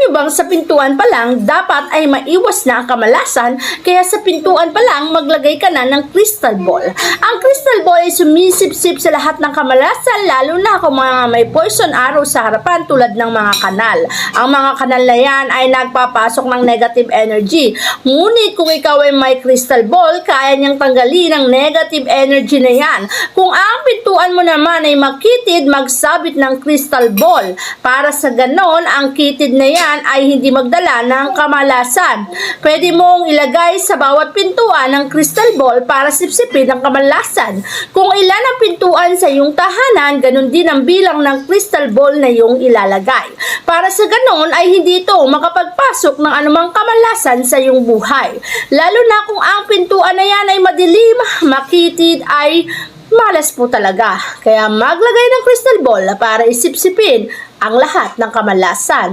nyo bang sa pintuan pa lang dapat ay maiwas na ang kamalasan, kaya sa pintuan pa lang maglagay ka na ng crystal ball. Ang crystal ball ay sumisip-sip sa lahat ng kamalasan, lalo na kung mga may poison arrow sa harapan tulad ng mga kanal. Ang mga kanal na yan ay nagpapasok ng negative energy. Ngunit kung ikaw ay may crystal ball, kaya niyang tanggalin ang negative energy na yan. Kung ang pintuan mo naman ay makitid, magsabit ng crystal ball. Para sa ganon, ang kitid na yan ay hindi magdala ng kamalasan. Pwede mong ilagay sa bawat pintuan ng crystal ball para sipsipin ang kamalasan. Kung ilan ang pintuan sa iyong tahanan, ganon din ang bilang ng crystal ball na iyong ilalagay. Para sa ganon ay hindi ito makapagpasok ng anumang kamalasan sa iyong buhay. Lalo na kung ang pintuan na yan ay madilim, makitid, ay malas po talaga. Kaya maglagay ng crystal ball para isipsipin ang lahat ng kamalasan.